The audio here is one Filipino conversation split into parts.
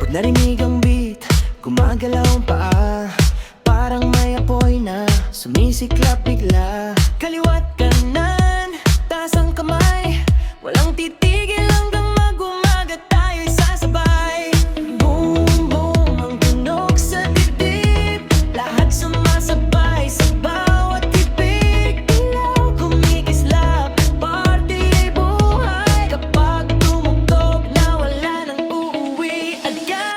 Pag narinig ang beat, gumagalaw ang paa. Parang may apoy na sumisiklap bigla. Kaliwat kanan, taas ang kamay, walang titigil hanggang mag-umaga tayo'y sasabay. Boom, boom, ang tunog sa dibdib, lahat sumasabay sa bawat tibig. Ilaw kumikislap, party ay buhay. Kapag tumugtog na wala nang uuwi agad.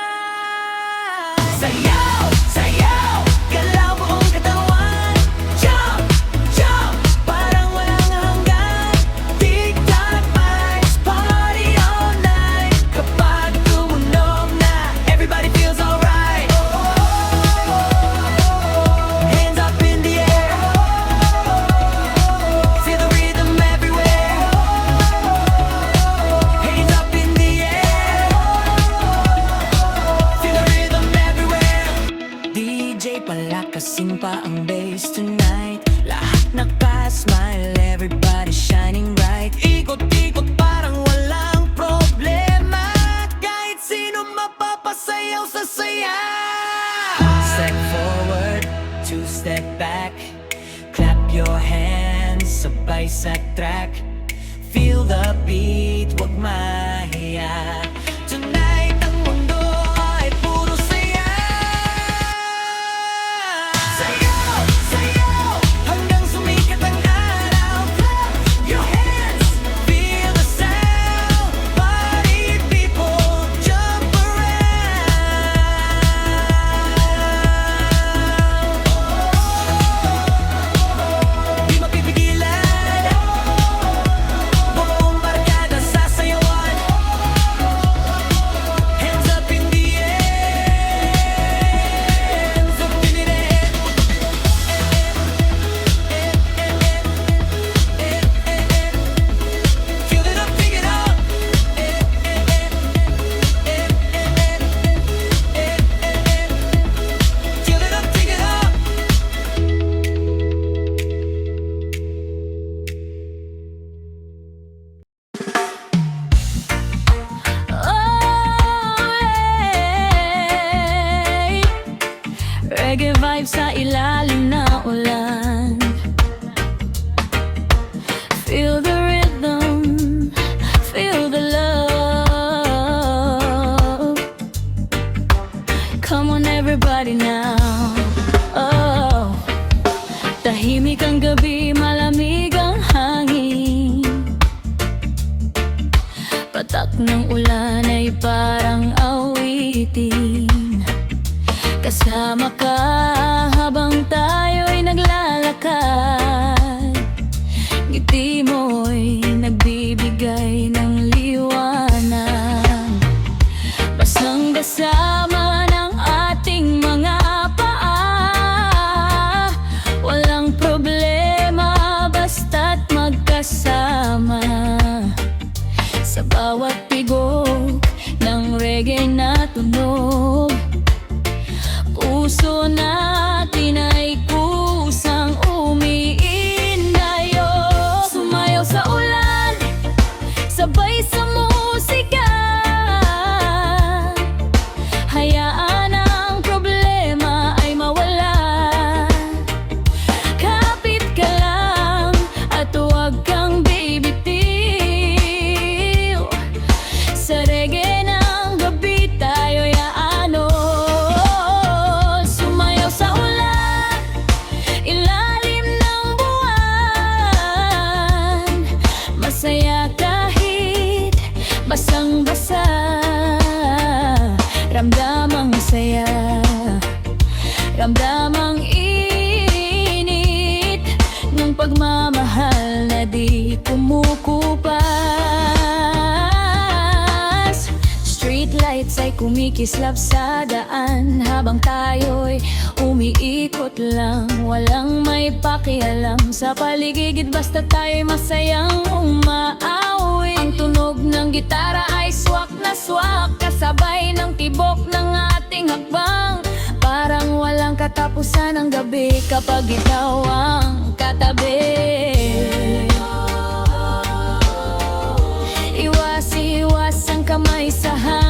Sayaw, sayaw, galaw buong katawan. Jump, jump, parang walang hanggan. Tick-tock vibes, party all night. Kapag tumunog na, everybody feels alright. Hands up in the air, feel the rhythm everywhere. Hands up in the air, feel the rhythm everywhere. DJ, palakasin pa ang bass tonight. Lahat naka-smile, everybody shining bright. Ikot-ikot parang walang problema. Kahit sino mapapasayaw sa saya. Step forward, 2 step back. Clap your hands, sabay sa track. Feel the beat, wag mahiya. Tonight ang mundo ay puro saya. Sayaw, sayaw, hanggang sumikat ang araw. Clap your hands, feel the sound. Party people, jump around. Di mapipigilan, buong barkada sasayawan. Hands up in the air, hands up in the air. Feel it up, pick it up. Feel it up, pick it up. Reggae vibes sa ilalim na ulan. Feel the rhythm, feel the love. Come on everybody now. Oh, tahimik ang gabi, malamig ang hangin. Patak ng ulan ay parang awitin. Kasama ka habang tayo'y naglalakad. Ngiti mo'y nagbibigay ng liwanag. Basang-basa man ang ating mga paa. Walang problema basta't magkasama. Sa bawat pigok ng reggae na tunog, puso natin ay kusang umiindayo. Sumayaw sa ulan, sabay sa musika. Hayaan ang problema ay mawala. Kapit ka lang at huwag kang bibitiw. Sa reggae ng gabi tayo'y aano. Sumayaw sa ulan, ilalim ng buwan. Masaya kahit basang-basa. Ramdam ang saya, ramdam ang init ng pagmamahal na di kumukupas. Street lights ay kumikislap sa daan habang tayo'y umiikot lang. Walang may pakialam sa paligid, basta tayo'y masayang umaawi. Ang tunog ng gitara ay swak na swak, kasabay ng tibok ng ating hakbang. Parang walang katapusan ang gabi kapag ikaw ang katabi. Iwas-iwas ang kamay sa hangin.